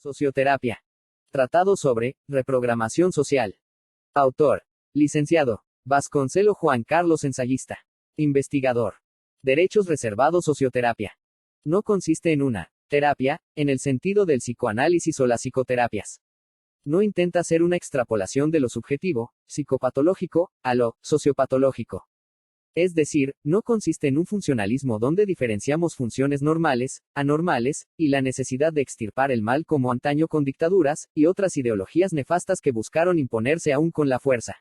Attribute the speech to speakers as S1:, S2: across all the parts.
S1: Socioterapia. Tratado sobre reprogramación social. Autor: Licenciado Vasconcelo Juan Carlos, ensayista. Investigador. Derechos reservados. Socioterapia no consiste en una terapia, en el sentido del psicoanálisis o las psicoterapias. No intenta ser una extrapolación de lo subjetivo, psicopatológico, a lo sociopatológico. Es decir, no consiste en un funcionalismo donde diferenciamos funciones normales, anormales, y la necesidad de extirpar el mal como antaño con dictaduras, y otras ideologías nefastas que buscaron imponerse aún con la fuerza.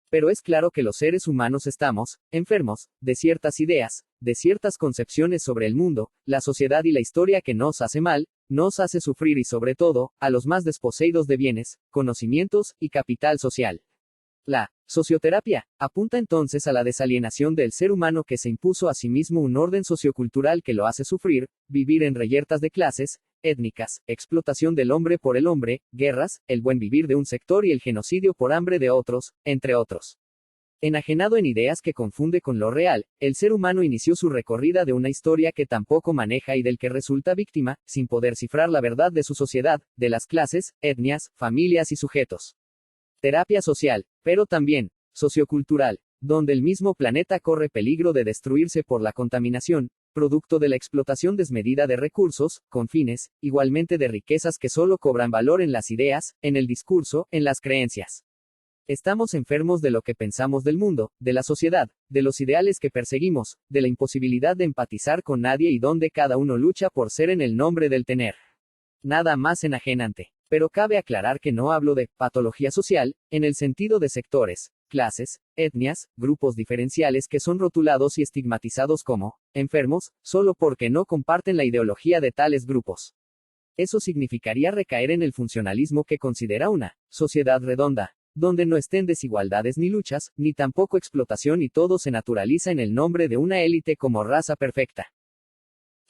S1: Pero es claro que los seres humanos estamos enfermos de ciertas ideas, de ciertas concepciones sobre el mundo, la sociedad y la historia que nos hace mal, nos hace sufrir y sobre todo, a los más desposeídos de bienes, conocimientos y capital social. La socioterapia apunta entonces a la desalienación del ser humano que se impuso a sí mismo un orden sociocultural que lo hace sufrir, vivir en reyertas de clases, étnicas, explotación del hombre por el hombre, guerras, el buen vivir de un sector y el genocidio por hambre de otros, entre otros. Enajenado en ideas que confunde con lo real, el ser humano inició su recorrida de una historia que tampoco maneja y del que resulta víctima, sin poder cifrar la verdad de su sociedad, de las clases, etnias, familias y sujetos. Terapia social, pero también sociocultural, donde el mismo planeta corre peligro de destruirse por la contaminación, producto de la explotación desmedida de recursos, con fines, igualmente de riquezas que solo cobran valor en las ideas, en el discurso, en las creencias. Estamos enfermos de lo que pensamos del mundo, de la sociedad, de los ideales que perseguimos, de la imposibilidad de empatizar con nadie y donde cada uno lucha por ser en el nombre del tener. Nada más enajenante. Pero cabe aclarar que no hablo de patología social, en el sentido de sectores, clases, etnias, grupos diferenciales que son rotulados y estigmatizados como enfermos, solo porque no comparten la ideología de tales grupos. Eso significaría recaer en el funcionalismo que considera una sociedad redonda, donde no estén desigualdades ni luchas, ni tampoco explotación y todo se naturaliza en el nombre de una élite como raza perfecta.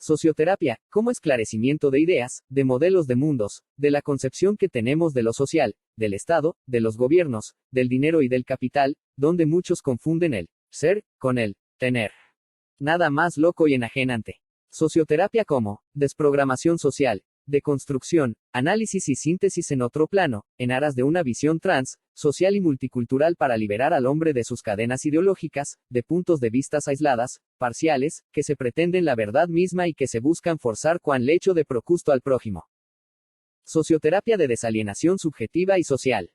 S1: Socioterapia, como esclarecimiento de ideas, de modelos de mundos, de la concepción que tenemos de lo social, del Estado, de los gobiernos, del dinero y del capital, donde muchos confunden el ser con el tener. Nada más loco y enajenante. Socioterapia como desprogramación social, deconstrucción, análisis y síntesis en otro plano, en aras de una visión trans, social y multicultural para liberar al hombre de sus cadenas ideológicas, de puntos de vista aisladas, parciales, que se pretenden la verdad misma y que se buscan forzar cuan lecho de procusto al prójimo. Socioterapia de desalienación subjetiva y social.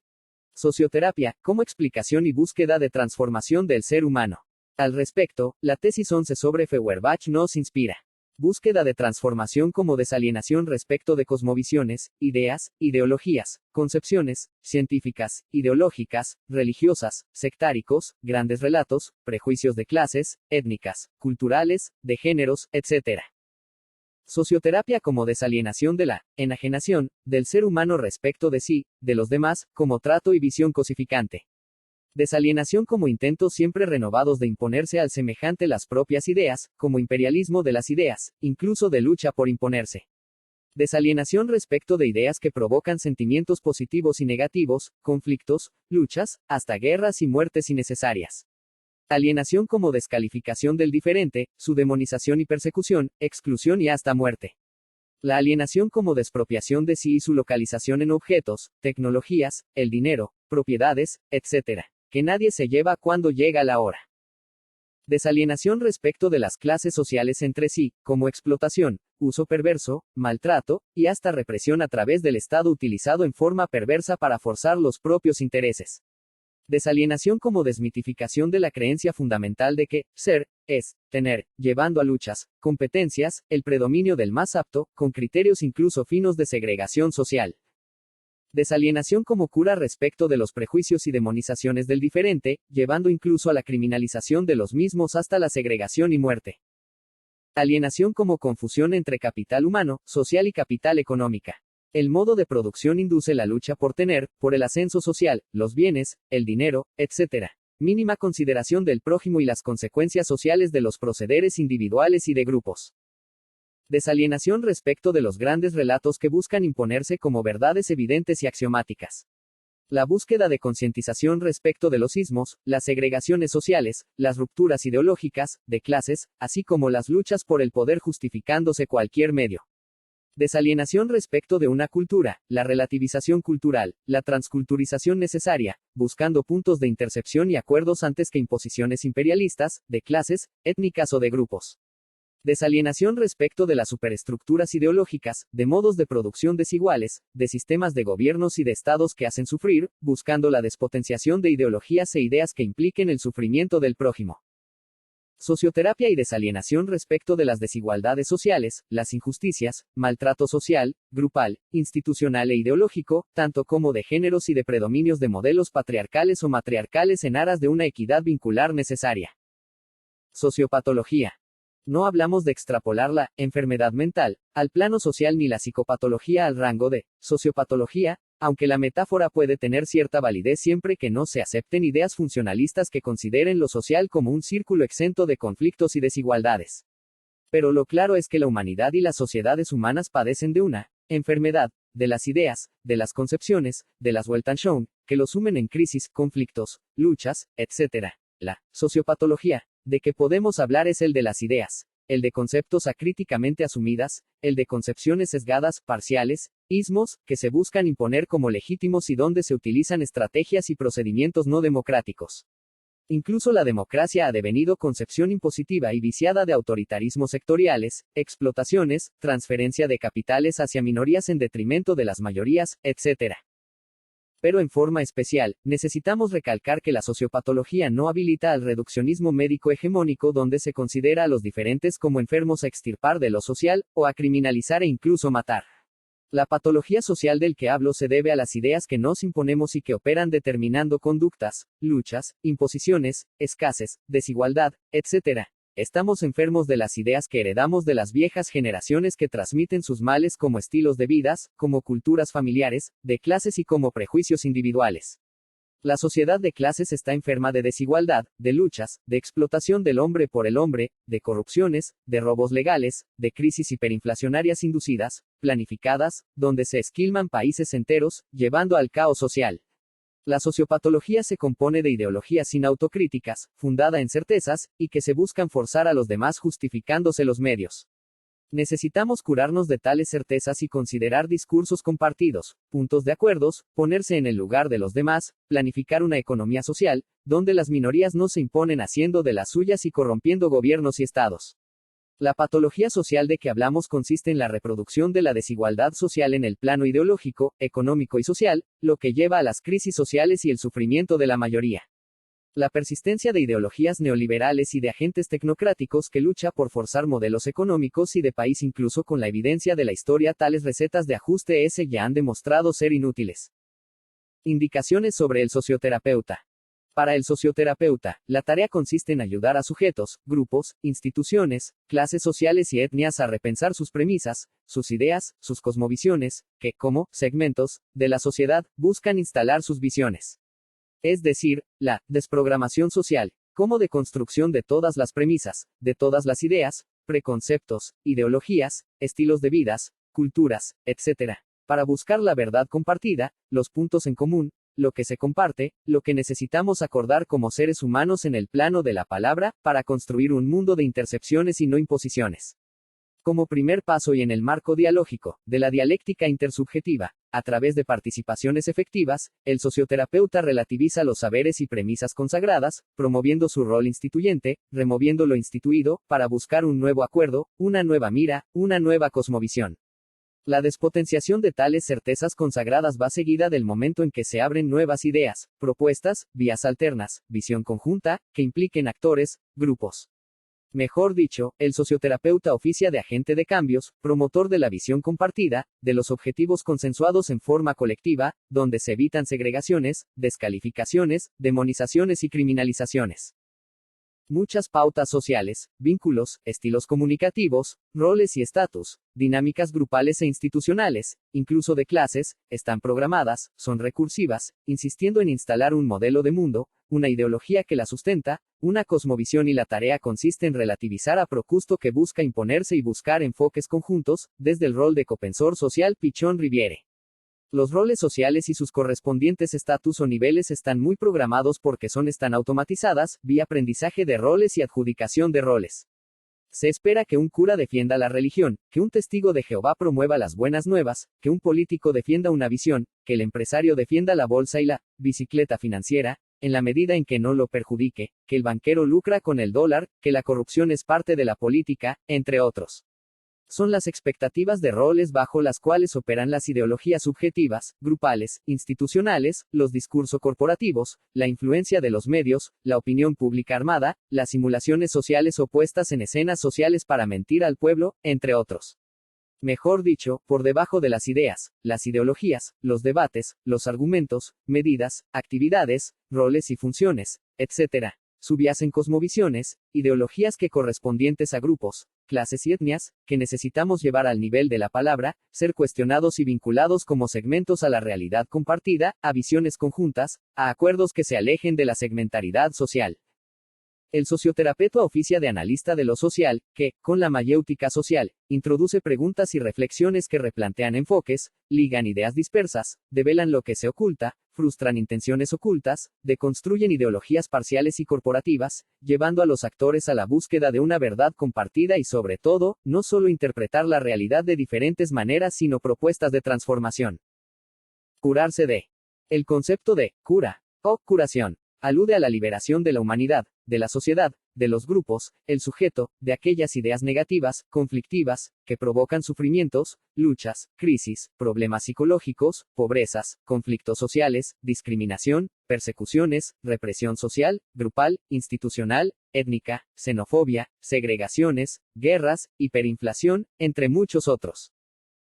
S1: Socioterapia, como explicación y búsqueda de transformación del ser humano. Al respecto, la tesis 11 sobre Feuerbach nos inspira. Búsqueda de transformación como desalienación respecto de cosmovisiones, ideas, ideologías, concepciones, científicas, ideológicas, religiosas, sectáricos, grandes relatos, prejuicios de clases, étnicas, culturales, de géneros, etc. Socioterapia como desalienación de la enajenación del ser humano respecto de sí, de los demás, como trato y visión cosificante. Desalienación como intentos siempre renovados de imponerse al semejante las propias ideas, como imperialismo de las ideas, incluso de lucha por imponerse. Desalienación respecto de ideas que provocan sentimientos positivos y negativos, conflictos, luchas, hasta guerras y muertes innecesarias. Alienación como descalificación del diferente, su demonización y persecución, exclusión y hasta muerte. La alienación como despropiación de sí y su localización en objetos, tecnologías, el dinero, propiedades, etc. que nadie se lleva cuando llega la hora. Desalienación respecto de las clases sociales entre sí, como explotación, uso perverso, maltrato, y hasta represión a través del Estado utilizado en forma perversa para forzar los propios intereses. Desalienación como desmitificación de la creencia fundamental de que ser es tener, llevando a luchas, competencias, el predominio del más apto, con criterios incluso finos de segregación social. Desalienación como cura respecto de los prejuicios y demonizaciones del diferente, llevando incluso a la criminalización de los mismos hasta la segregación y muerte. Alienación como confusión entre capital humano, social y capital económica. El modo de producción induce la lucha por tener, por el ascenso social, los bienes, el dinero, etc. Mínima consideración del prójimo y las consecuencias sociales de los procederes individuales y de grupos. Desalienación respecto de los grandes relatos que buscan imponerse como verdades evidentes y axiomáticas. La búsqueda de concientización respecto de los ismos, las segregaciones sociales, las rupturas ideológicas, de clases, así como las luchas por el poder justificándose cualquier medio. Desalienación respecto de una cultura, la relativización cultural, la transculturización necesaria, buscando puntos de intercepción y acuerdos antes que imposiciones imperialistas, de clases, étnicas o de grupos. Desalienación respecto de las superestructuras ideológicas, de modos de producción desiguales, de sistemas de gobiernos y de estados que hacen sufrir, buscando la despotenciación de ideologías e ideas que impliquen el sufrimiento del prójimo. Socioterapia y desalienación respecto de las desigualdades sociales, las injusticias, maltrato social, grupal, institucional e ideológico, tanto como de géneros y de predominios de modelos patriarcales o matriarcales en aras de una equidad vincular necesaria. Sociopatología. No hablamos de extrapolar la enfermedad mental al plano social ni la psicopatología al rango de sociopatología, aunque la metáfora puede tener cierta validez siempre que no se acepten ideas funcionalistas que consideren lo social como un círculo exento de conflictos y desigualdades. Pero lo claro es que la humanidad y las sociedades humanas padecen de una enfermedad, de las ideas, de las concepciones, de las Weltanschauung, que los sumen en crisis, conflictos, luchas, etc. La sociopatología de que podemos hablar es el de las ideas, el de conceptos acríticamente asumidas, el de concepciones sesgadas, parciales, ismos, que se buscan imponer como legítimos y donde se utilizan estrategias y procedimientos no democráticos. Incluso la democracia ha devenido concepción impositiva y viciada de autoritarismos sectoriales, explotaciones, transferencia de capitales hacia minorías en detrimento de las mayorías, etc. Pero en forma especial, necesitamos recalcar que la sociopatología no habilita al reduccionismo médico hegemónico donde se considera a los diferentes como enfermos a extirpar de lo social, o a criminalizar e incluso matar. La patología social del que hablo se debe a las ideas que nos imponemos y que operan determinando conductas, luchas, imposiciones, escasez, desigualdad, etc. Estamos enfermos de las ideas que heredamos de las viejas generaciones que transmiten sus males como estilos de vidas, como culturas familiares, de clases y como prejuicios individuales. La sociedad de clases está enferma de desigualdad, de luchas, de explotación del hombre por el hombre, de corrupciones, de robos legales, de crisis hiperinflacionarias inducidas, planificadas, donde se esquilman países enteros, llevando al caos social. La sociopatología se compone de ideologías sin autocríticas, fundada en certezas, y que se buscan forzar a los demás justificándose los medios. Necesitamos curarnos de tales certezas y considerar discursos compartidos, puntos de acuerdos, ponerse en el lugar de los demás, planificar una economía social, donde las minorías no se imponen haciendo de las suyas y corrompiendo gobiernos y estados. La patología social de que hablamos consiste en la reproducción de la desigualdad social en el plano ideológico, económico y social, lo que lleva a las crisis sociales y el sufrimiento de la mayoría. La persistencia de ideologías neoliberales y de agentes tecnocráticos que lucha por forzar modelos económicos y de país incluso con la evidencia de la historia tales recetas de ajuste ya han demostrado ser inútiles. Indicaciones sobre el socioterapeuta. Para el socioterapeuta, la tarea consiste en ayudar a sujetos, grupos, instituciones, clases sociales y etnias a repensar sus premisas, sus ideas, sus cosmovisiones, que, como segmentos de la sociedad, buscan instalar sus visiones. Es decir, la desprogramación social, como deconstrucción de todas las premisas, de todas las ideas, preconceptos, ideologías, estilos de vidas, culturas, etc. Para buscar la verdad compartida, los puntos en común, lo que se comparte, lo que necesitamos acordar como seres humanos en el plano de la palabra, para construir un mundo de intercepciones y no imposiciones. Como primer paso y en el marco dialógico, de la dialéctica intersubjetiva, a través de participaciones efectivas, el socioterapeuta relativiza los saberes y premisas consagradas, promoviendo su rol instituyente, removiendo lo instituido, para buscar un nuevo acuerdo, una nueva mira, una nueva cosmovisión. La despotenciación de tales certezas consagradas va seguida del momento en que se abren nuevas ideas, propuestas, vías alternas, visión conjunta, que impliquen actores, grupos. Mejor dicho, el socioterapeuta oficia de agente de cambios, promotor de la visión compartida, de los objetivos consensuados en forma colectiva, donde se evitan segregaciones, descalificaciones, demonizaciones y criminalizaciones. Muchas pautas sociales, vínculos, estilos comunicativos, roles y estatus, dinámicas grupales e institucionales, incluso de clases, están programadas, son recursivas, insistiendo en instalar un modelo de mundo, una ideología que la sustenta, una cosmovisión y la tarea consiste en relativizar a Procusto que busca imponerse y buscar enfoques conjuntos, desde el rol de copensor social Pichon Riviere. Los roles sociales y sus correspondientes estatus o niveles están muy programados porque están automatizadas, vía aprendizaje de roles y adjudicación de roles. Se espera que un cura defienda la religión, que un testigo de Jehová promueva las buenas nuevas, que un político defienda una visión, que el empresario defienda la bolsa y la bicicleta financiera, en la medida en que no lo perjudique, que el banquero lucra con el dólar, que la corrupción es parte de la política, entre otros. Son las expectativas de roles bajo las cuales operan las ideologías subjetivas, grupales, institucionales, los discursos corporativos, la influencia de los medios, la opinión pública armada, las simulaciones sociales opuestas en escenas sociales para mentir al pueblo, entre otros. Mejor dicho, por debajo de las ideas, las ideologías, los debates, los argumentos, medidas, actividades, roles y funciones, etc. Subyacen cosmovisiones, ideologías que correspondientes a grupos, clases y etnias, que necesitamos llevar al nivel de la palabra, ser cuestionados y vinculados como segmentos a la realidad compartida, a visiones conjuntas, a acuerdos que se alejen de la segmentaridad social. El socioterapeuta oficia de analista de lo social, que, con la mayéutica social, introduce preguntas y reflexiones que replantean enfoques, ligan ideas dispersas, develan lo que se oculta, frustran intenciones ocultas, deconstruyen ideologías parciales y corporativas, llevando a los actores a la búsqueda de una verdad compartida y sobre todo, no solo interpretar la realidad de diferentes maneras sino propuestas de transformación. Curarse de. El concepto de cura, o curación, alude a la liberación de la humanidad, de la sociedad, de los grupos, el sujeto, de aquellas ideas negativas, conflictivas, que provocan sufrimientos, luchas, crisis, problemas psicológicos, pobrezas, conflictos sociales, discriminación, persecuciones, represión social, grupal, institucional, étnica, xenofobia, segregaciones, guerras, hiperinflación, entre muchos otros.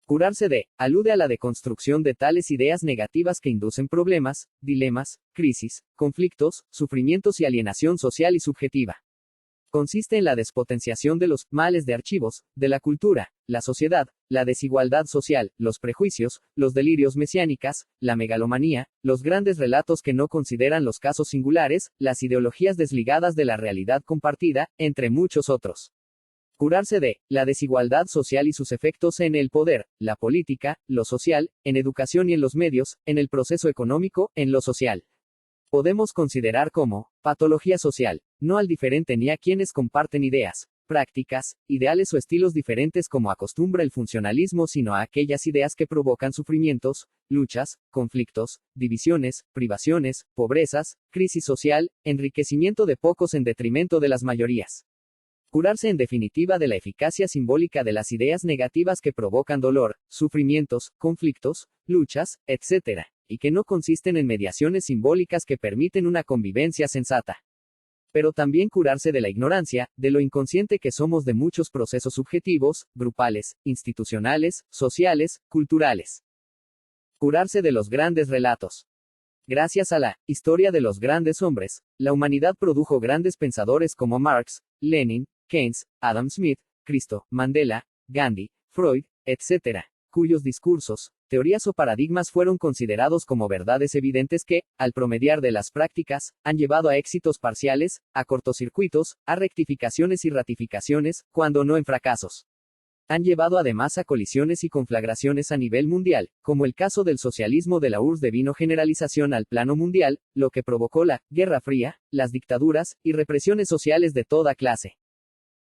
S1: Curarse de, alude a la deconstrucción de tales ideas negativas que inducen problemas, dilemas, crisis, conflictos, sufrimientos y alienación social y subjetiva. Consiste en la despotenciación de los males de archivos, de la cultura, la sociedad, la desigualdad social, los prejuicios, los delirios mesiánicas, la megalomanía, los grandes relatos que no consideran los casos singulares, las ideologías desligadas de la realidad compartida, entre muchos otros. Curarse de la desigualdad social y sus efectos en el poder, la política, lo social, en educación y en los medios, en el proceso económico, en lo social. Podemos considerar como patología social, no al diferente ni a quienes comparten ideas, prácticas, ideales o estilos diferentes como acostumbra el funcionalismo, sino a aquellas ideas que provocan sufrimientos, luchas, conflictos, divisiones, privaciones, pobrezas, crisis social, enriquecimiento de pocos en detrimento de las mayorías. Curarse en definitiva de la eficacia simbólica de las ideas negativas que provocan dolor, sufrimientos, conflictos, luchas, etc., y que no consisten en mediaciones simbólicas que permiten una convivencia sensata. Pero también curarse de la ignorancia, de lo inconsciente que somos de muchos procesos subjetivos, grupales, institucionales, sociales, culturales. Curarse de los grandes relatos. Gracias a la historia de los grandes hombres, la humanidad produjo grandes pensadores como Marx, Lenin, Keynes, Adam Smith, Cristo, Mandela, Gandhi, Freud, etc., cuyos discursos, teorías o paradigmas fueron considerados como verdades evidentes que, al promediar de las prácticas, han llevado a éxitos parciales, a cortocircuitos, a rectificaciones y ratificaciones, cuando no en fracasos. Han llevado además a colisiones y conflagraciones a nivel mundial, como el caso del socialismo de la URSS devino generalización al plano mundial, lo que provocó la Guerra Fría, las dictaduras, y represiones sociales de toda clase.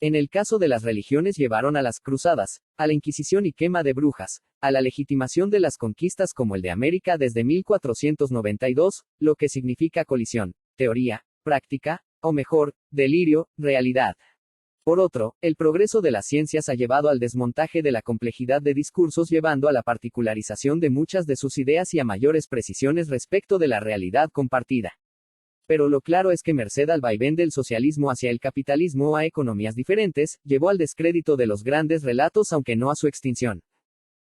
S1: En el caso de las religiones llevaron a las cruzadas, a la Inquisición y quema de brujas, a la legitimación de las conquistas como el de América desde 1492, lo que significa colisión, teoría, práctica, o mejor, delirio, realidad. Por otro, el progreso de las ciencias ha llevado al desmontaje de la complejidad de discursos llevando a la particularización de muchas de sus ideas y a mayores precisiones respecto de la realidad compartida. Pero lo claro es que merced al vaivén del socialismo hacia el capitalismo o a economías diferentes, llevó al descrédito de los grandes relatos aunque no a su extinción.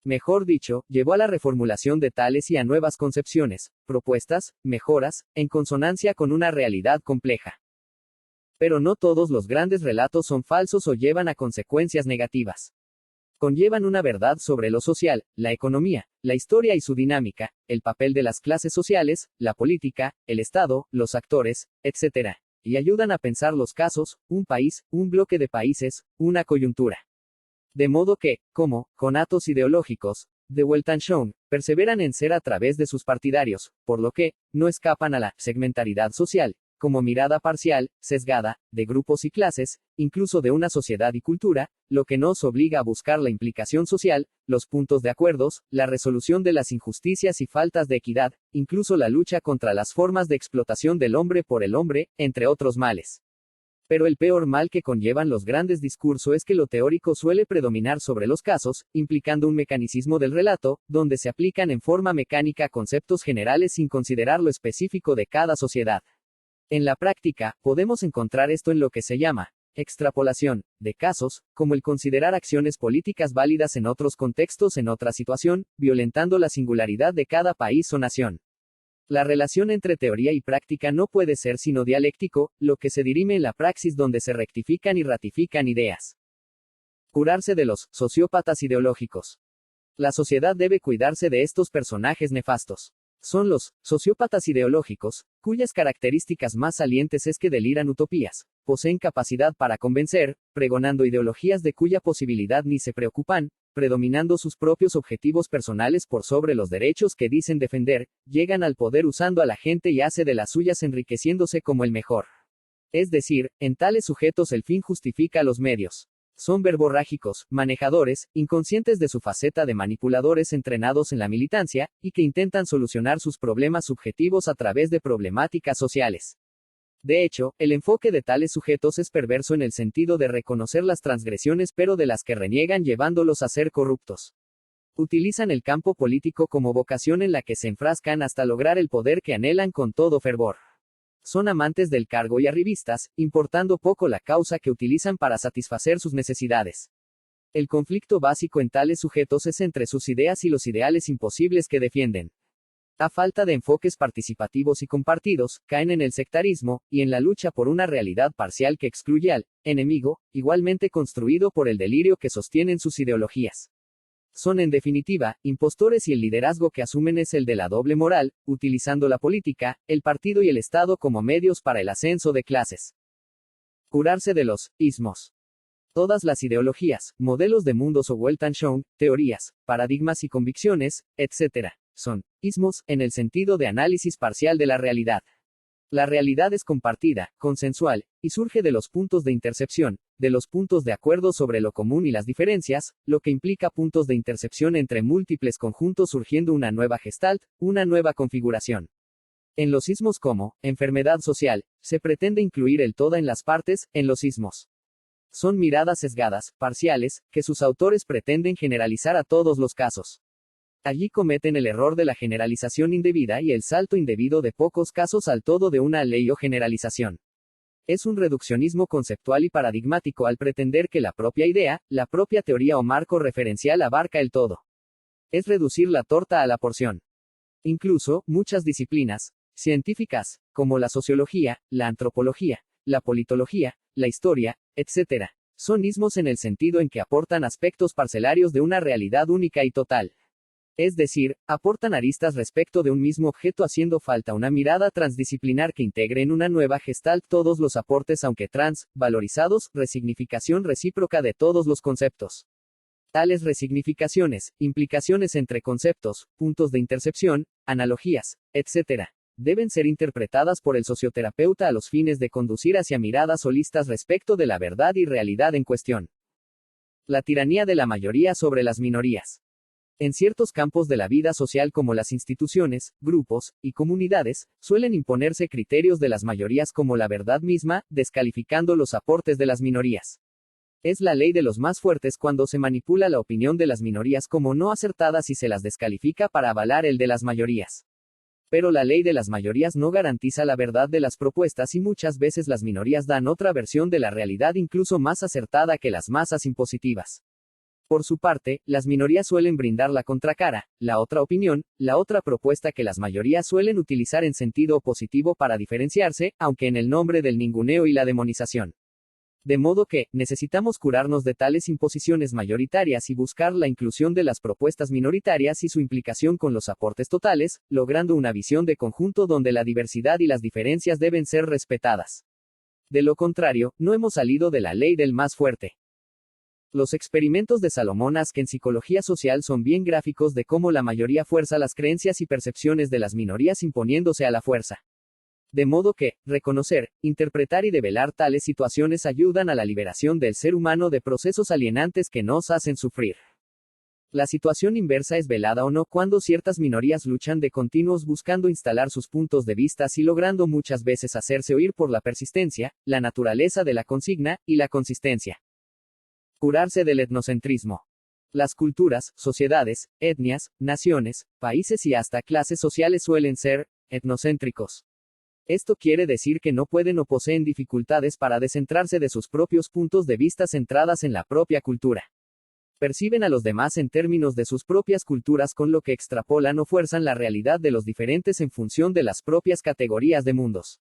S1: Mejor dicho, llevó a la reformulación de tales y a nuevas concepciones, propuestas, mejoras, en consonancia con una realidad compleja. Pero no todos los grandes relatos son falsos o llevan a consecuencias negativas. Conllevan una verdad sobre lo social, la economía, la historia y su dinámica, el papel de las clases sociales, la política, el Estado, los actores, etc. Y ayudan a pensar los casos, un país, un bloque de países, una coyuntura. De modo que, como conatos ideológicos, de Weltanschauung, perseveran en ser a través de sus partidarios, por lo que, no escapan a la segmentaridad social, como mirada parcial, sesgada, de grupos y clases, incluso de una sociedad y cultura, lo que nos obliga a buscar la implicación social, los puntos de acuerdos, la resolución de las injusticias y faltas de equidad, incluso la lucha contra las formas de explotación del hombre por el hombre, entre otros males. Pero el peor mal que conllevan los grandes discursos es que lo teórico suele predominar sobre los casos, implicando un mecanicismo del relato, donde se aplican en forma mecánica conceptos generales sin considerar lo específico de cada sociedad. En la práctica, podemos encontrar esto en lo que se llama extrapolación de casos, como el considerar acciones políticas válidas en otros contextos en otra situación, violentando la singularidad de cada país o nación. La relación entre teoría y práctica no puede ser sino dialéctico, lo que se dirime en la praxis donde se rectifican y ratifican ideas. Curarse de los sociópatas ideológicos. La sociedad debe cuidarse de estos personajes nefastos. Son los sociópatas ideológicos, cuyas características más salientes es que deliran utopías, poseen capacidad para convencer, pregonando ideologías de cuya posibilidad ni se preocupan, predominando sus propios objetivos personales por sobre los derechos que dicen defender, llegan al poder usando a la gente y hace de las suyas enriqueciéndose como el mejor. Es decir, en tales sujetos el fin justifica los medios. Son verborrágicos, manejadores, inconscientes de su faceta de manipuladores entrenados en la militancia, y que intentan solucionar sus problemas subjetivos a través de problemáticas sociales. De hecho, el enfoque de tales sujetos es perverso en el sentido de reconocer las transgresiones pero de las que reniegan llevándolos a ser corruptos. Utilizan el campo político como vocación en la que se enfrascan hasta lograr el poder que anhelan con todo fervor. Son amantes del cargo y arribistas, importando poco la causa que utilizan para satisfacer sus necesidades. El conflicto básico en tales sujetos es entre sus ideas y los ideales imposibles que defienden. A falta de enfoques participativos y compartidos, caen en el sectarismo, y en la lucha por una realidad parcial que excluye al enemigo, igualmente construido por el delirio que sostienen sus ideologías. Son en definitiva, impostores y el liderazgo que asumen es el de la doble moral, utilizando la política, el partido y el Estado como medios para el ascenso de clases. Curarse de los ismos. Todas las ideologías, modelos de mundos o Weltanschauung, teorías, paradigmas y convicciones, etc., son ismos, en el sentido de análisis parcial de la realidad. La realidad es compartida, consensual, y surge de los puntos de intercepción, de los puntos de acuerdo sobre lo común y las diferencias, lo que implica puntos de intercepción entre múltiples conjuntos surgiendo una nueva gestalt, una nueva configuración. En los ismos como enfermedad social, se pretende incluir el todo en las partes, en los ismos. Son miradas sesgadas, parciales, que sus autores pretenden generalizar a todos los casos. Allí cometen el error de la generalización indebida y el salto indebido de pocos casos al todo de una ley o generalización. Es un reduccionismo conceptual y paradigmático al pretender que la propia idea, la propia teoría o marco referencial abarca el todo. Es reducir la torta a la porción. Incluso, muchas disciplinas científicas, como la sociología, la antropología, la politología, la historia, etc., son ismos en el sentido en que aportan aspectos parcelarios de una realidad única y total. Es decir, aportan aristas respecto de un mismo objeto haciendo falta una mirada transdisciplinar que integre en una nueva gestalt todos los aportes aunque valorizados, resignificación recíproca de todos los conceptos. Tales resignificaciones, implicaciones entre conceptos, puntos de intercepción, analogías, etc., deben ser interpretadas por el socioterapeuta a los fines de conducir hacia miradas holistas respecto de la verdad y realidad en cuestión. La tiranía de la mayoría sobre las minorías. En ciertos campos de la vida social como las instituciones, grupos, y comunidades, suelen imponerse criterios de las mayorías como la verdad misma, descalificando los aportes de las minorías. Es la ley de los más fuertes cuando se manipula la opinión de las minorías como no acertadas y se las descalifica para avalar el de las mayorías. Pero la ley de las mayorías no garantiza la verdad de las propuestas y muchas veces las minorías dan otra versión de la realidad incluso más acertada que las masas impositivas. Por su parte, las minorías suelen brindar la contracara, la otra opinión, la otra propuesta que las mayorías suelen utilizar en sentido opositivo para diferenciarse, aunque en el nombre del ninguneo y la demonización. De modo que, necesitamos curarnos de tales imposiciones mayoritarias y buscar la inclusión de las propuestas minoritarias y su implicación con los aportes totales, logrando una visión de conjunto donde la diversidad y las diferencias deben ser respetadas. De lo contrario, no hemos salido de la ley del más fuerte. Los experimentos de Salomón Asch en psicología social son bien gráficos de cómo la mayoría fuerza las creencias y percepciones de las minorías imponiéndose a la fuerza. De modo que, reconocer, interpretar y develar tales situaciones ayudan a la liberación del ser humano de procesos alienantes que nos hacen sufrir. La situación inversa es velada o no cuando ciertas minorías luchan de continuos buscando instalar sus puntos de vista y logrando muchas veces hacerse oír por la persistencia, la naturaleza de la consigna, y la consistencia. Curarse del etnocentrismo. Las culturas, sociedades, etnias, naciones, países y hasta clases sociales suelen ser etnocéntricos. Esto quiere decir que no pueden o poseen dificultades para descentrarse de sus propios puntos de vista centradas en la propia cultura. Perciben a los demás en términos de sus propias culturas, con lo que extrapolan o fuerzan la realidad de los diferentes en función de las propias categorías de mundos.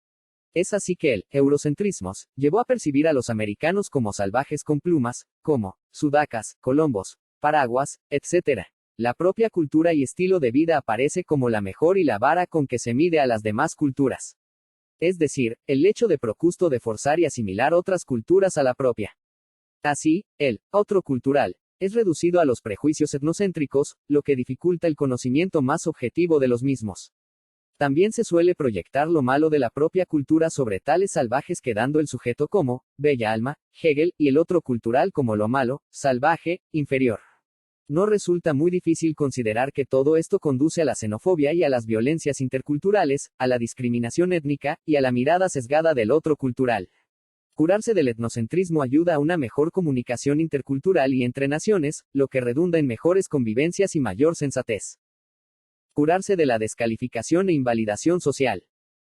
S1: Es así que el eurocentrismo llevó a percibir a los americanos como salvajes con plumas, como sudacas, colombos, paraguas, etc. La propia cultura y estilo de vida aparece como la mejor y la vara con que se mide a las demás culturas. Es decir, el hecho de Procusto de forzar y asimilar otras culturas a la propia. Así, el otro cultural es reducido a los prejuicios etnocéntricos, lo que dificulta el conocimiento más objetivo de los mismos. También se suele proyectar lo malo de la propia cultura sobre tales salvajes, quedando el sujeto como bella alma, Hegel, y el otro cultural como lo malo, salvaje, inferior. No resulta muy difícil considerar que todo esto conduce a la xenofobia y a las violencias interculturales, a la discriminación étnica, y a la mirada sesgada del otro cultural. Curarse del etnocentrismo ayuda a una mejor comunicación intercultural y entre naciones, lo que redunda en mejores convivencias y mayor sensatez. Curarse de la descalificación e invalidación social.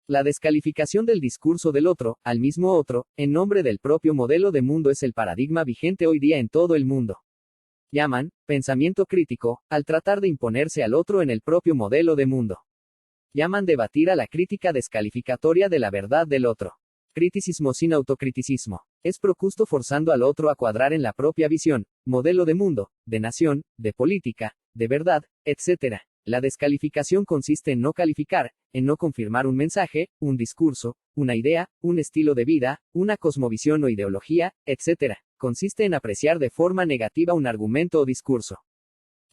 S1: La descalificación del discurso del otro, al mismo otro, en nombre del propio modelo de mundo es el paradigma vigente hoy día en todo el mundo. Llaman pensamiento crítico al tratar de imponerse al otro en el propio modelo de mundo. Llaman debatir a la crítica descalificatoria de la verdad del otro. Criticismo sin autocriticismo. Es Procusto forzando al otro a cuadrar en la propia visión, modelo de mundo, de nación, de política, de verdad, etc. La descalificación consiste en no calificar, en no confirmar un mensaje, un discurso, una idea, un estilo de vida, una cosmovisión o ideología, etc. Consiste en apreciar de forma negativa un argumento o discurso.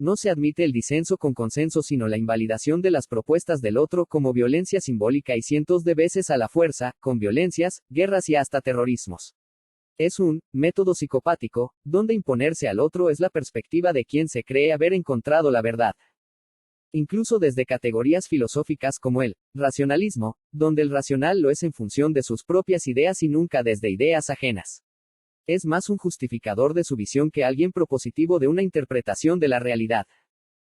S1: No se admite el disenso con consenso, sino la invalidación de las propuestas del otro como violencia simbólica y cientos de veces a la fuerza, con violencias, guerras y hasta terrorismos. Es un método psicopático, donde imponerse al otro es la perspectiva de quien se cree haber encontrado la verdad. Incluso desde categorías filosóficas como el racionalismo, donde el racional lo es en función de sus propias ideas y nunca desde ideas ajenas. Es más un justificador de su visión que alguien propositivo de una interpretación de la realidad.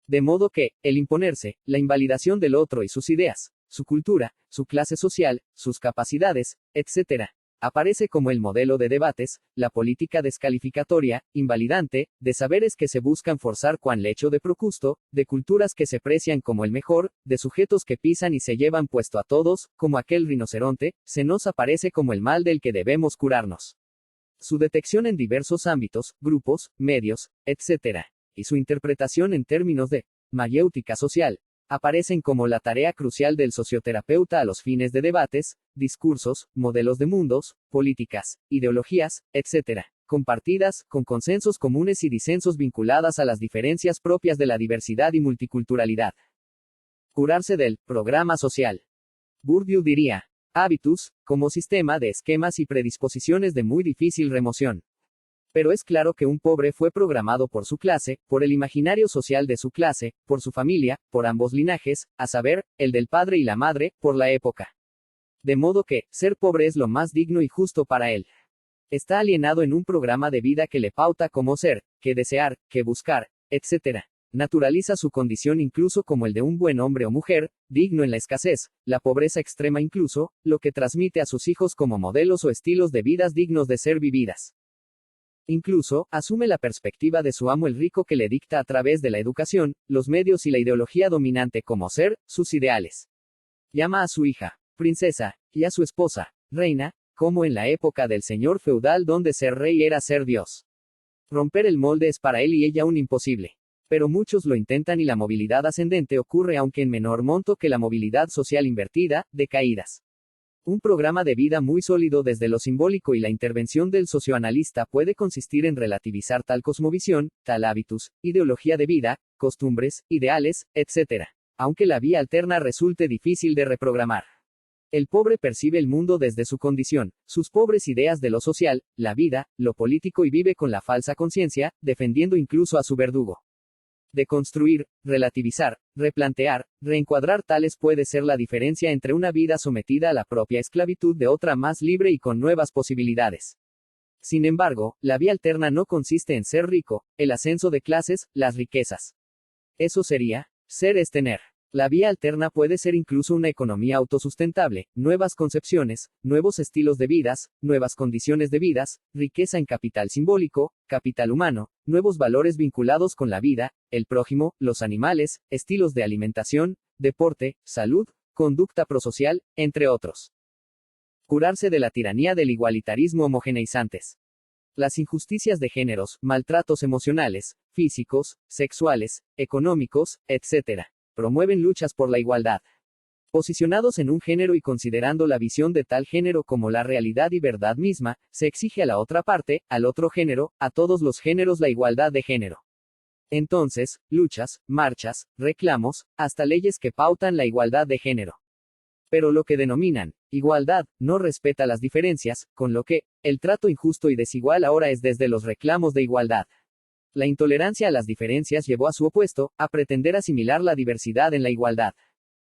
S1: De modo que, el imponerse, la invalidación del otro y sus ideas, su cultura, su clase social, sus capacidades, etc., aparece como el modelo de debates, la política descalificatoria, invalidante, de saberes que se buscan forzar cuan lecho de Procusto, de culturas que se precian como el mejor, de sujetos que pisan y se llevan puesto a todos, como aquel rinoceronte, se nos aparece como el mal del que debemos curarnos. Su detección en diversos ámbitos, grupos, medios, etc., y su interpretación en términos de mayéutica social, aparecen como la tarea crucial del socioterapeuta a los fines de debates, discursos, modelos de mundos, políticas, ideologías, etc., compartidas, con consensos comunes y disensos vinculadas a las diferencias propias de la diversidad y multiculturalidad. Curarse del programa social. Bourdieu diría: hábitus, como sistema de esquemas y predisposiciones de muy difícil remoción. Pero es claro que un pobre fue programado por su clase, por el imaginario social de su clase, por su familia, por ambos linajes, a saber, el del padre y la madre, por la época. De modo que, ser pobre es lo más digno y justo para él. Está alienado en un programa de vida que le pauta cómo ser, qué desear, qué buscar, etc. Naturaliza su condición incluso como el de un buen hombre o mujer, digno en la escasez, la pobreza extrema incluso, lo que transmite a sus hijos como modelos o estilos de vidas dignos de ser vividas. Incluso, asume la perspectiva de su amo el rico que le dicta a través de la educación, los medios y la ideología dominante como ser, sus ideales. Llama a su hija, princesa, y a su esposa, reina, como en la época del señor feudal donde ser rey era ser Dios. Romper el molde es para él y ella un imposible. Pero muchos lo intentan y la movilidad ascendente ocurre aunque en menor monto que la movilidad social invertida, de caídas. Un programa de vida muy sólido desde lo simbólico y la intervención del socioanalista puede consistir en relativizar tal cosmovisión, tal hábitus, ideología de vida, costumbres, ideales, etc., aunque la vía alterna resulte difícil de reprogramar. El pobre percibe el mundo desde su condición, sus pobres ideas de lo social, la vida, lo político y vive con la falsa conciencia, defendiendo incluso a su verdugo. Deconstruir, relativizar, replantear, reencuadrar tales puede ser la diferencia entre una vida sometida a la propia esclavitud de otra más libre y con nuevas posibilidades. Sin embargo, la vía alterna no consiste en ser rico, el ascenso de clases, las riquezas. Eso sería, ser es tener. La vía alterna puede ser incluso una economía autosustentable, nuevas concepciones, nuevos estilos de vidas, nuevas condiciones de vidas, riqueza en capital simbólico, capital humano, nuevos valores vinculados con la vida, el prójimo, los animales, estilos de alimentación, deporte, salud, conducta prosocial, entre otros. Curarse de la tiranía del igualitarismo homogeneizantes. Las injusticias de géneros, maltratos emocionales, físicos, sexuales, económicos, etc. promueven luchas por la igualdad. Posicionados en un género y considerando la visión de tal género como la realidad y verdad misma, se exige a la otra parte, al otro género, a todos los géneros la igualdad de género. Entonces, luchas, marchas, reclamos, hasta leyes que pautan la igualdad de género. Pero lo que denominan igualdad no respeta las diferencias, con lo que el trato injusto y desigual ahora es desde los reclamos de igualdad. La intolerancia a las diferencias llevó a su opuesto, a pretender asimilar la diversidad en la igualdad.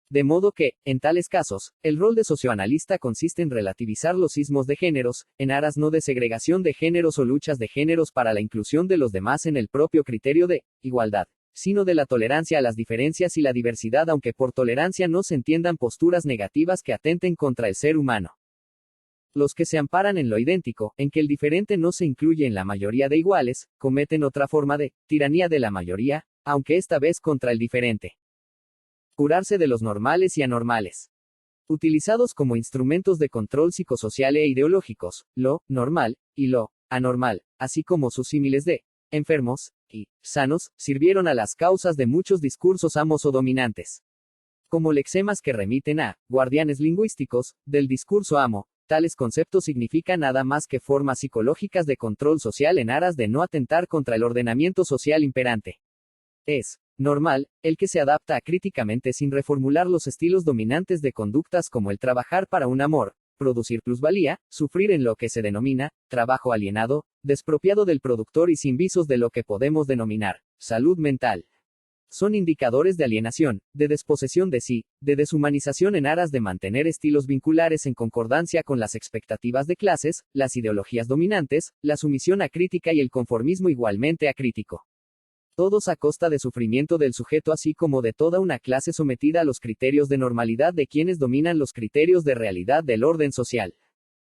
S1: De modo que, en tales casos, el rol de socioanalista consiste en relativizar los sismos de géneros, en aras no de segregación de géneros o luchas de géneros para la inclusión de los demás en el propio criterio de igualdad, sino de la tolerancia a las diferencias y la diversidad, aunque por tolerancia no se entiendan posturas negativas que atenten contra el ser humano. Los que se amparan en lo idéntico, en que el diferente no se incluye en la mayoría de iguales, cometen otra forma de tiranía de la mayoría, aunque esta vez contra el diferente. Curarse de los normales y anormales. Utilizados como instrumentos de control psicosocial e ideológicos, lo normal y lo anormal, así como sus símiles de enfermos y sanos, sirvieron a las causas de muchos discursos amos o dominantes. Como lexemas que remiten a guardianes lingüísticos del discurso amo, tales conceptos significan nada más que formas psicológicas de control social en aras de no atentar contra el ordenamiento social imperante. Es normal el que se adapta acríticamente sin reformular los estilos dominantes de conductas como el trabajar para un amor, producir plusvalía, sufrir en lo que se denomina trabajo alienado, despropiado del productor y sin visos de lo que podemos denominar salud mental. Son indicadores de alienación, de desposesión de sí, de deshumanización en aras de mantener estilos vinculares en concordancia con las expectativas de clases, las ideologías dominantes, la sumisión acrítica y el conformismo igualmente acrítico. Todos a costa de sufrimiento del sujeto así como de toda una clase sometida a los criterios de normalidad de quienes dominan los criterios de realidad del orden social.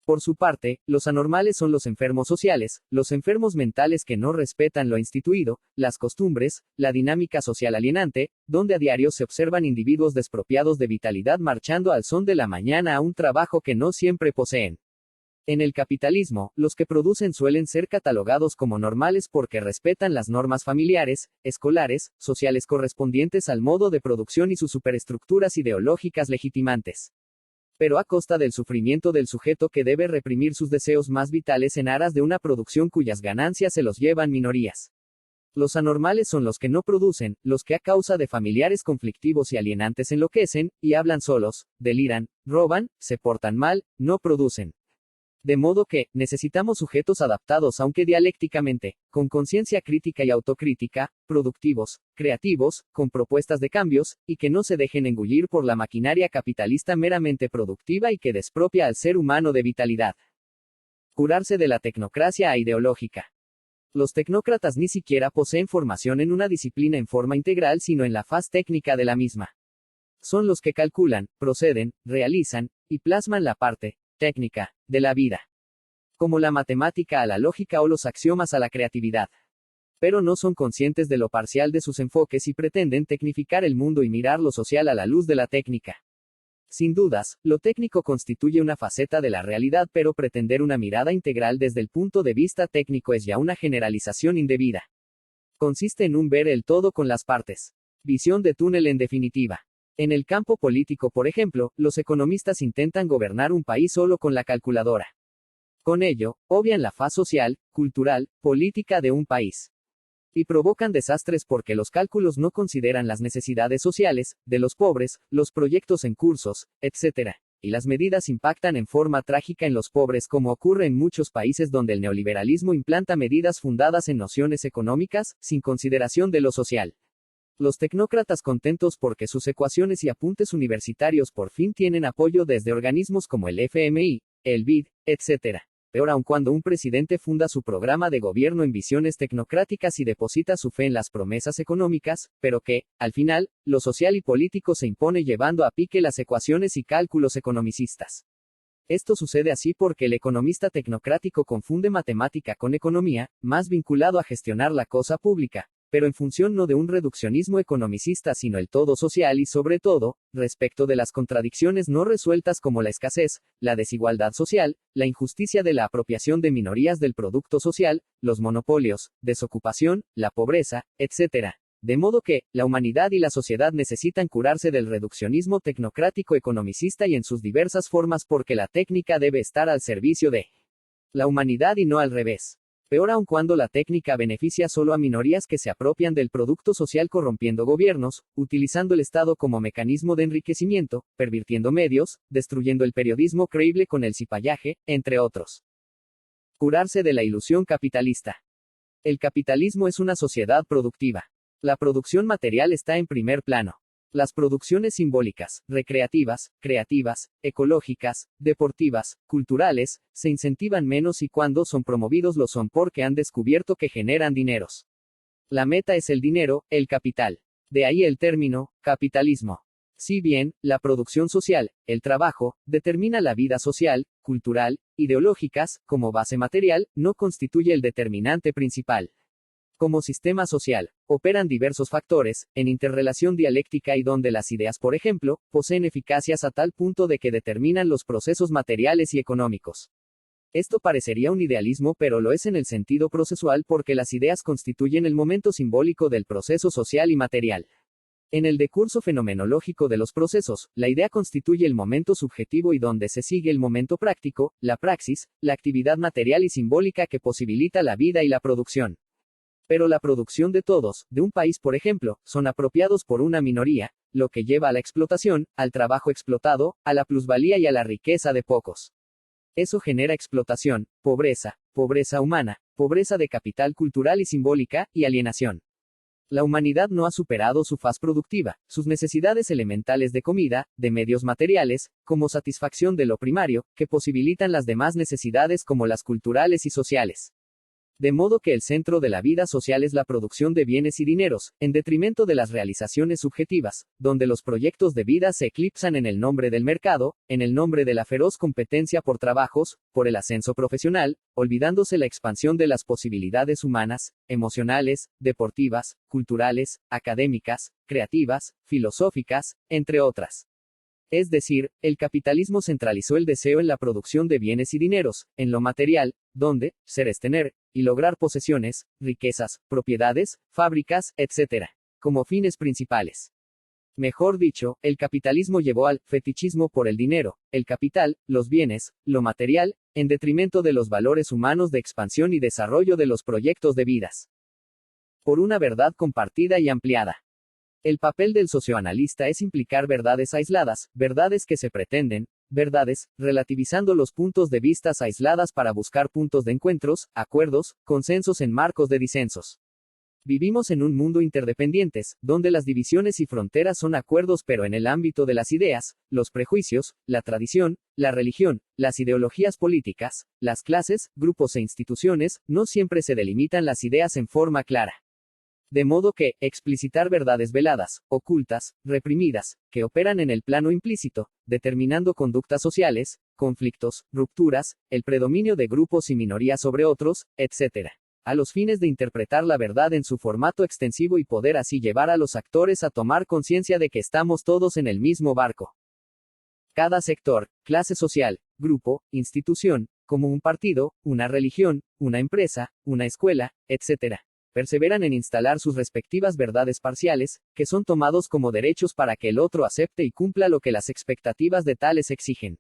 S1: Por su parte, los anormales son los enfermos sociales, los enfermos mentales que no respetan lo instituido, las costumbres, la dinámica social alienante, donde a diario se observan individuos despropiados de vitalidad marchando al son de la mañana a un trabajo que no siempre poseen. En el capitalismo, los que producen suelen ser catalogados como normales porque respetan las normas familiares, escolares, sociales correspondientes al modo de producción y sus superestructuras ideológicas legitimantes. Pero a costa del sufrimiento del sujeto que debe reprimir sus deseos más vitales en aras de una producción cuyas ganancias se los llevan minorías. Los anormales son los que no producen, los que a causa de familiares conflictivos y alienantes enloquecen, y hablan solos, deliran, roban, se portan mal, no producen. De modo que, necesitamos sujetos adaptados aunque dialécticamente, con conciencia crítica y autocrítica, productivos, creativos, con propuestas de cambios, y que no se dejen engullir por la maquinaria capitalista meramente productiva y que despropia al ser humano de vitalidad. Curarse de la tecnocracia ideológica. Los tecnócratas ni siquiera poseen formación en una disciplina en forma integral sino en la faz técnica de la misma. Son los que calculan, proceden, realizan, y plasman la parte técnica de la vida, como la matemática a la lógica o los axiomas a la creatividad. Pero no son conscientes de lo parcial de sus enfoques y pretenden tecnificar el mundo y mirar lo social a la luz de la técnica. Sin dudas, lo técnico constituye una faceta de la realidad, pero pretender una mirada integral desde el punto de vista técnico es ya una generalización indebida. Consiste en un ver el todo con las partes. Visión de túnel en definitiva. En el campo político, por ejemplo, los economistas intentan gobernar un país solo con la calculadora. Con ello, obvian la faz social, cultural, política de un país. Y provocan desastres porque los cálculos no consideran las necesidades sociales, de los pobres, los proyectos en cursos, etc. y las medidas impactan en forma trágica en los pobres, como ocurre en muchos países donde el neoliberalismo implanta medidas fundadas en nociones económicas, sin consideración de lo social. Los tecnócratas contentos porque sus ecuaciones y apuntes universitarios por fin tienen apoyo desde organismos como el FMI, el BID, etc. Peor aun cuando un presidente funda su programa de gobierno en visiones tecnocráticas y deposita su fe en las promesas económicas, pero que, al final, lo social y político se impone llevando a pique las ecuaciones y cálculos economicistas. Esto sucede así porque el economista tecnocrático confunde matemática con economía, más vinculado a gestionar la cosa pública, pero en función no de un reduccionismo economicista sino el todo social y sobre todo, respecto de las contradicciones no resueltas como la escasez, la desigualdad social, la injusticia de la apropiación de minorías del producto social, los monopolios, desocupación, la pobreza, etc. De modo que, la humanidad y la sociedad necesitan curarse del reduccionismo tecnocrático economicista y en sus diversas formas porque la técnica debe estar al servicio de la humanidad y no al revés. Peor aun cuando la técnica beneficia solo a minorías que se apropian del producto social corrompiendo gobiernos, utilizando el Estado como mecanismo de enriquecimiento, pervirtiendo medios, destruyendo el periodismo creíble con el cipallaje, entre otros. Curarse de la ilusión capitalista. El capitalismo es una sociedad productiva. La producción material está en primer plano. Las producciones simbólicas, recreativas, creativas, ecológicas, deportivas, culturales, se incentivan menos y cuando son promovidos lo son porque han descubierto que generan dineros. La meta es el dinero, el capital. De ahí el término, capitalismo. Si bien, la producción social, el trabajo, determina la vida social, cultural, ideológicas, como base material, no constituye el determinante principal. Como sistema social, operan diversos factores, en interrelación dialéctica y donde las ideas, por ejemplo, poseen eficacias a tal punto de que determinan los procesos materiales y económicos. Esto parecería un idealismo, pero lo es en el sentido procesual porque las ideas constituyen el momento simbólico del proceso social y material. En el decurso fenomenológico de los procesos, la idea constituye el momento subjetivo y donde se sigue el momento práctico, la praxis, la actividad material y simbólica que posibilita la vida y la producción. Pero la producción de todos, de un país por ejemplo, son apropiados por una minoría, lo que lleva a la explotación, al trabajo explotado, a la plusvalía y a la riqueza de pocos. Eso genera explotación, pobreza, pobreza humana, pobreza de capital cultural y simbólica, y alienación. La humanidad no ha superado su faz productiva, sus necesidades elementales de comida, de medios materiales, como satisfacción de lo primario, que posibilitan las demás necesidades como las culturales y sociales. De modo que el centro de la vida social es la producción de bienes y dineros, en detrimento de las realizaciones subjetivas, donde los proyectos de vida se eclipsan en el nombre del mercado, en el nombre de la feroz competencia por trabajos, por el ascenso profesional, olvidándose la expansión de las posibilidades humanas, emocionales, deportivas, culturales, académicas, creativas, filosóficas, entre otras. Es decir, el capitalismo centralizó el deseo en la producción de bienes y dineros, en lo material, donde, ser es tener, y lograr posesiones, riquezas, propiedades, fábricas, etc., como fines principales. Mejor dicho, el capitalismo llevó al fetichismo por el dinero, el capital, los bienes, lo material, en detrimento de los valores humanos de expansión y desarrollo de los proyectos de vidas. Por una verdad compartida y ampliada. El papel del socioanalista es implicar verdades aisladas, verdades que se pretenden, verdades, relativizando los puntos de vista aisladas para buscar puntos de encuentros, acuerdos, consensos en marcos de disensos. Vivimos en un mundo interdependientes, donde las divisiones y fronteras son acuerdos pero en el ámbito de las ideas, los prejuicios, la tradición, la religión, las ideologías políticas, las clases, grupos e instituciones, no siempre se delimitan las ideas en forma clara. De modo que, explicitar verdades veladas, ocultas, reprimidas, que operan en el plano implícito, determinando conductas sociales, conflictos, rupturas, el predominio de grupos y minorías sobre otros, etc., a los fines de interpretar la verdad en su formato extensivo y poder así llevar a los actores a tomar conciencia de que estamos todos en el mismo barco. Cada sector, clase social, grupo, institución, como un partido, una religión, una empresa, una escuela, etc., perseveran en instalar sus respectivas verdades parciales, que son tomados como derechos para que el otro acepte y cumpla lo que las expectativas de tales exigen.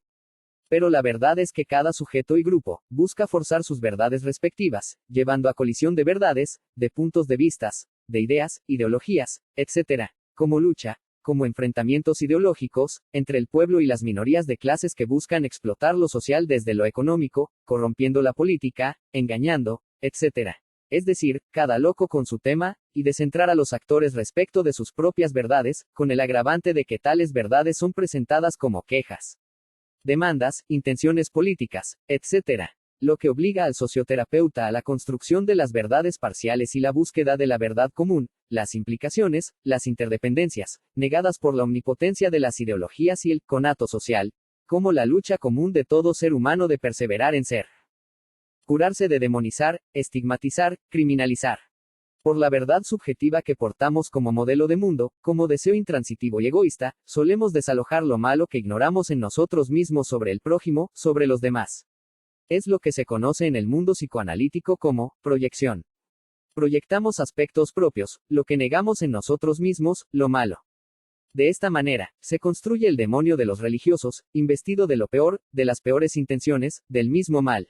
S1: Pero la verdad es que cada sujeto y grupo busca forzar sus verdades respectivas, llevando a colisión de verdades, de puntos de vistas, de ideas, ideologías, etc., como lucha, como enfrentamientos ideológicos, entre el pueblo y las minorías de clases que buscan explotar lo social desde lo económico, corrompiendo la política, engañando, etc. Es decir, cada loco con su tema, y de centrar a los actores respecto de sus propias verdades, con el agravante de que tales verdades son presentadas como quejas, demandas, intenciones políticas, etc. Lo que obliga al socioterapeuta a la construcción de las verdades parciales y la búsqueda de la verdad común, las implicaciones, las interdependencias, negadas por la omnipotencia de las ideologías y el conato social, como la lucha común de todo ser humano de perseverar en ser. Curarse de demonizar, estigmatizar, criminalizar. Por la verdad subjetiva que portamos como modelo de mundo, como deseo intransitivo y egoísta, solemos desalojar lo malo que ignoramos en nosotros mismos sobre el prójimo, sobre los demás. Es lo que se conoce en el mundo psicoanalítico como proyección. Proyectamos aspectos propios, lo que negamos en nosotros mismos, lo malo. De esta manera, se construye el demonio de los religiosos, investido de lo peor, de las peores intenciones, del mismo mal.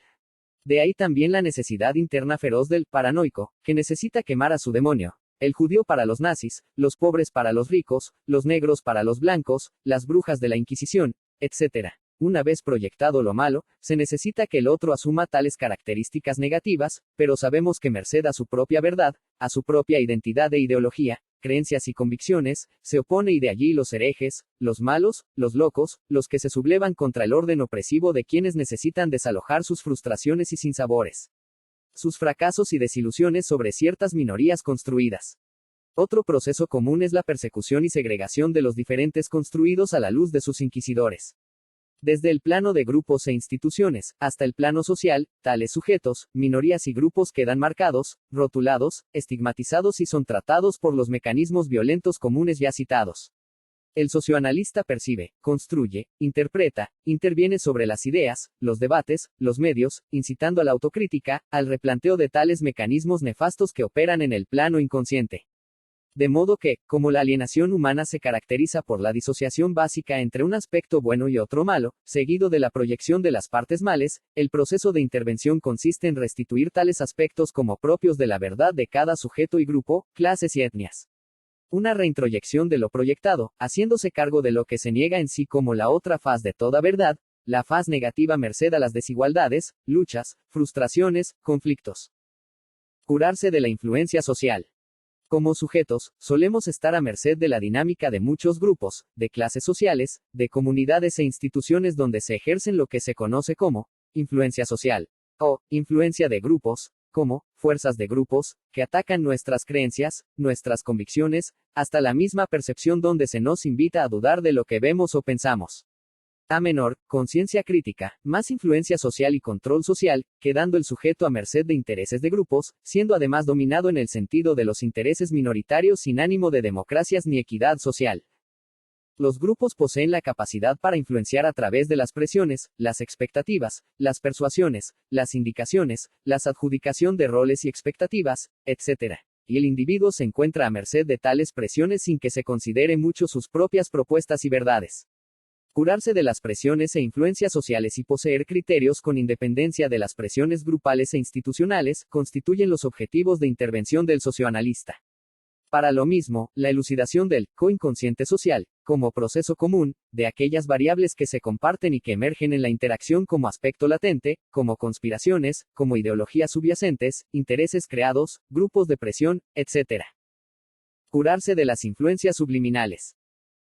S1: De ahí también la necesidad interna feroz del paranoico, que necesita quemar a su demonio. El judío para los nazis, los pobres para los ricos, los negros para los blancos, las brujas de la Inquisición, etc. Una vez proyectado lo malo, se necesita que el otro asuma tales características negativas, pero sabemos que merced a su propia verdad, a su propia identidad e ideología, creencias y convicciones, se opone y de allí los herejes, los malos, los locos, los que se sublevan contra el orden opresivo de quienes necesitan desalojar sus frustraciones y sinsabores, sus fracasos y desilusiones sobre ciertas minorías construidas. Otro proceso común es la persecución y segregación de los diferentes construidos a la luz de sus inquisidores. Desde el plano de grupos e instituciones, hasta el plano social, tales sujetos, minorías y grupos quedan marcados, rotulados, estigmatizados y son tratados por los mecanismos violentos comunes ya citados. El socioanalista percibe, construye, interpreta, interviene sobre las ideas, los debates, los medios, incitando a la autocrítica, al replanteo de tales mecanismos nefastos que operan en el plano inconsciente. De modo que, como la alienación humana se caracteriza por la disociación básica entre un aspecto bueno y otro malo, seguido de la proyección de las partes males, el proceso de intervención consiste en restituir tales aspectos como propios de la verdad de cada sujeto y grupo, clases y etnias. Una reintroyección de lo proyectado, haciéndose cargo de lo que se niega en sí como la otra faz de toda verdad, la faz negativa merced a las desigualdades, luchas, frustraciones, conflictos. Curarse de la influencia social. Como sujetos, solemos estar a merced de la dinámica de muchos grupos, de clases sociales, de comunidades e instituciones donde se ejercen lo que se conoce como influencia social, o influencia de grupos, como fuerzas de grupos, que atacan nuestras creencias, nuestras convicciones, hasta la misma percepción donde se nos invita a dudar de lo que vemos o pensamos. A menor, conciencia crítica, más influencia social y control social, quedando el sujeto a merced de intereses de grupos, siendo además dominado en el sentido de los intereses minoritarios sin ánimo de democracias ni equidad social. Los grupos poseen la capacidad para influenciar a través de las presiones, las expectativas, las persuasiones, las indicaciones, la adjudicación de roles y expectativas, etc. Y el individuo se encuentra a merced de tales presiones sin que se considere mucho sus propias propuestas y verdades. Curarse de las presiones e influencias sociales y poseer criterios con independencia de las presiones grupales e institucionales, constituyen los objetivos de intervención del socioanalista. Para lo mismo, la elucidación del coinconsciente social, como proceso común, de aquellas variables que se comparten y que emergen en la interacción como aspecto latente, como conspiraciones, como ideologías subyacentes, intereses creados, grupos de presión, etc. Curarse de las influencias subliminales.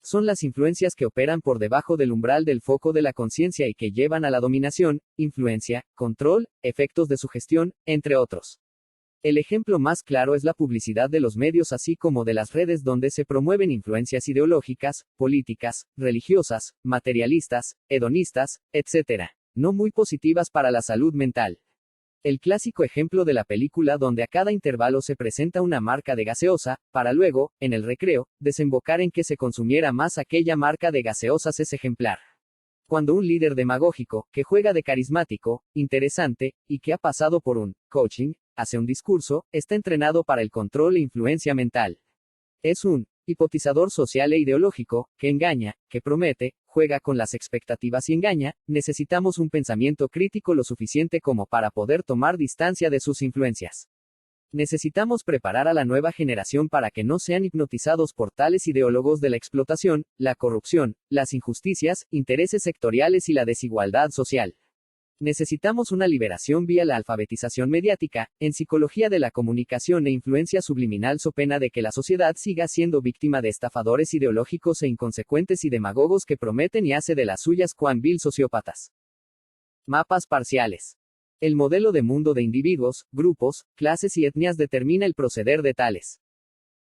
S1: Son las influencias que operan por debajo del umbral del foco de la conciencia y que llevan a la dominación, influencia, control, efectos de sugestión, entre otros. El ejemplo más claro es la publicidad de los medios así como de las redes donde se promueven influencias ideológicas, políticas, religiosas, materialistas, hedonistas, etc., no muy positivas para la salud mental. El clásico ejemplo de la película donde a cada intervalo se presenta una marca de gaseosa, para luego, en el recreo, desembocar en que se consumiera más aquella marca de gaseosas es ejemplar. Cuando un líder demagógico, que juega de carismático, interesante, y que ha pasado por un coaching, hace un discurso, está entrenado para el control e influencia mental. Es un hipotizador social e ideológico, que engaña, que promete, juega con las expectativas y engaña. Necesitamos un pensamiento crítico lo suficiente como para poder tomar distancia de sus influencias. Necesitamos preparar a la nueva generación para que no sean hipnotizados por tales ideólogos de la explotación, la corrupción, las injusticias, intereses sectoriales y la desigualdad social. Necesitamos una liberación vía la alfabetización mediática, en psicología de la comunicación e influencia subliminal so pena de que la sociedad siga siendo víctima de estafadores ideológicos e inconsecuentes y demagogos que prometen y hace de las suyas cuan vil sociópatas. Mapas parciales. El modelo de mundo de individuos, grupos, clases y etnias determina el proceder de tales.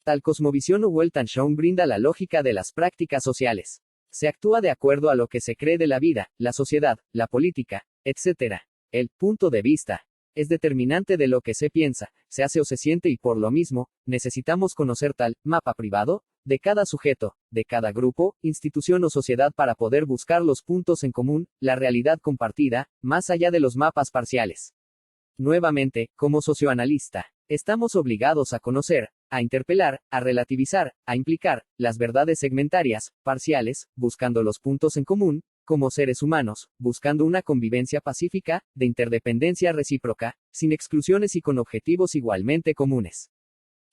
S1: Tal cosmovisión o Weltanschauung brinda la lógica de las prácticas sociales. Se actúa de acuerdo a lo que se cree de la vida, la sociedad, la política, etc. El punto de vista es determinante de lo que se piensa, se hace o se siente y por lo mismo, necesitamos conocer tal mapa privado de cada sujeto, de cada grupo, institución o sociedad para poder buscar los puntos en común, la realidad compartida, más allá de los mapas parciales. Nuevamente, como socioanalista, estamos obligados a conocer, a interpelar, a relativizar, a implicar, las verdades segmentarias, parciales, buscando los puntos en común, como seres humanos, buscando una convivencia pacífica, de interdependencia recíproca, sin exclusiones y con objetivos igualmente comunes.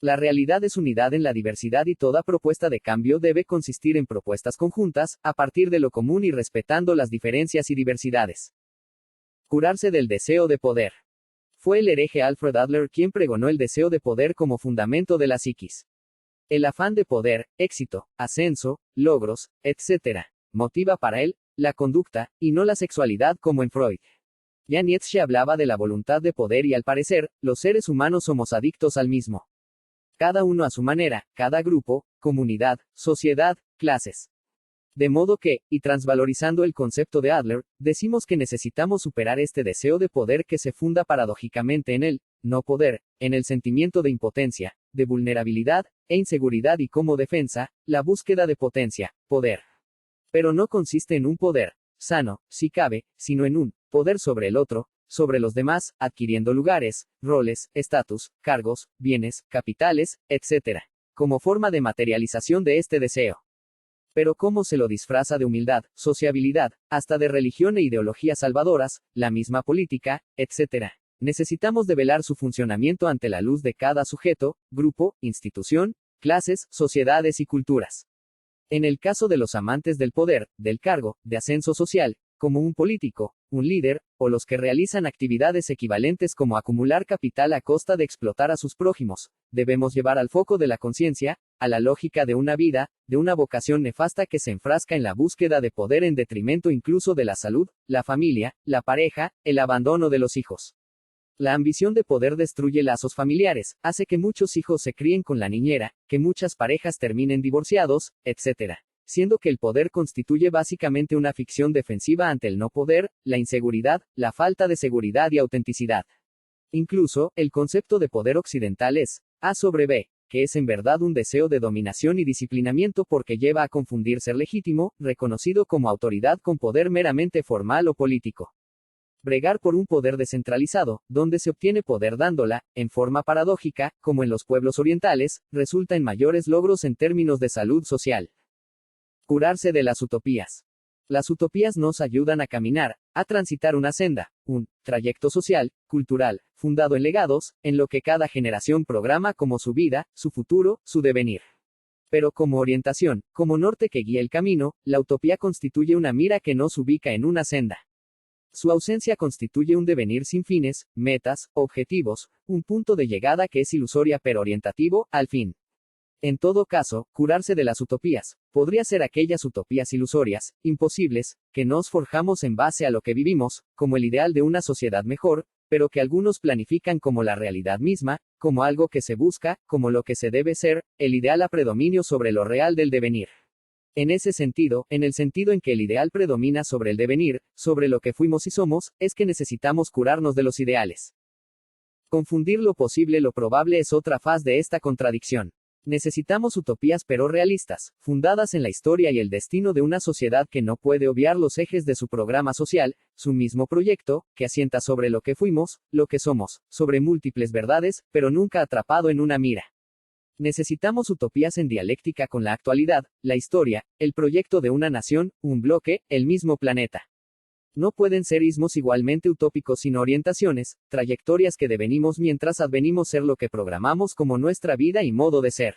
S1: La realidad es unidad en la diversidad y toda propuesta de cambio debe consistir en propuestas conjuntas, a partir de lo común y respetando las diferencias y diversidades. Curarse del deseo de poder. Fue el hereje Alfred Adler quien pregonó el deseo de poder como fundamento de la psiquis. El afán de poder, éxito, ascenso, logros, etc., motiva para él la conducta, y no la sexualidad como en Freud. Ya Nietzsche hablaba de la voluntad de poder y al parecer, los seres humanos somos adictos al mismo. Cada uno a su manera, cada grupo, comunidad, sociedad, clases. De modo que, y transvalorizando el concepto de Adler, decimos que necesitamos superar este deseo de poder que se funda paradójicamente en el no poder, en el sentimiento de impotencia, de vulnerabilidad, e inseguridad y como defensa, la búsqueda de potencia, poder. Pero no consiste en un poder sano, si cabe, sino en un poder sobre el otro, sobre los demás, adquiriendo lugares, roles, estatus, cargos, bienes, capitales, etc., como forma de materialización de este deseo. Pero cómo se lo disfraza de humildad, sociabilidad, hasta de religión e ideologías salvadoras, la misma política, etc. Necesitamos develar su funcionamiento ante la luz de cada sujeto, grupo, institución, clases, sociedades y culturas. En el caso de los amantes del poder, del cargo, de ascenso social, como un político, un líder, o los que realizan actividades equivalentes como acumular capital a costa de explotar a sus prójimos, debemos llevar al foco de la conciencia, a la lógica de una vida, de una vocación nefasta que se enfrasca en la búsqueda de poder en detrimento incluso de la salud, la familia, la pareja, el abandono de los hijos. La ambición de poder destruye lazos familiares, hace que muchos hijos se críen con la niñera, que muchas parejas terminen divorciados, etc. Siendo que el poder constituye básicamente una ficción defensiva ante el no poder, la inseguridad, la falta de seguridad y autenticidad. Incluso, el concepto de poder occidental es A sobre B, que es en verdad un deseo de dominación y disciplinamiento porque lleva a confundir ser legítimo, reconocido como autoridad con poder meramente formal o político. Bregar por un poder descentralizado, donde se obtiene poder dándola, en forma paradójica, como en los pueblos orientales, resulta en mayores logros en términos de salud social. Curarse de las utopías. Las utopías nos ayudan a caminar, a transitar una senda, un trayecto social, cultural, fundado en legados, en lo que cada generación programa como su vida, su futuro, su devenir. Pero como orientación, como norte que guía el camino, la utopía constituye una mira que nos ubica en una senda. Su ausencia constituye un devenir sin fines, metas, objetivos, un punto de llegada que es ilusoria pero orientativo, al fin. En todo caso, curarse de las utopías, podría ser aquellas utopías ilusorias, imposibles, que nos forjamos en base a lo que vivimos, como el ideal de una sociedad mejor, pero que algunos planifican como la realidad misma, como algo que se busca, como lo que se debe ser, el ideal a predominio sobre lo real del devenir. En ese sentido, en el sentido en que el ideal predomina sobre el devenir, sobre lo que fuimos y somos, es que necesitamos curarnos de los ideales. Confundir lo posible lo probable es otra faz de esta contradicción. Necesitamos utopías pero realistas, fundadas en la historia y el destino de una sociedad que no puede obviar los ejes de su programa social, su mismo proyecto, que asienta sobre lo que fuimos, lo que somos, sobre múltiples verdades, pero nunca atrapado en una mira. Necesitamos utopías en dialéctica con la actualidad, la historia, el proyecto de una nación, un bloque, el mismo planeta. No pueden ser ismos igualmente utópicos sino orientaciones, trayectorias que devenimos mientras advenimos ser lo que programamos como nuestra vida y modo de ser.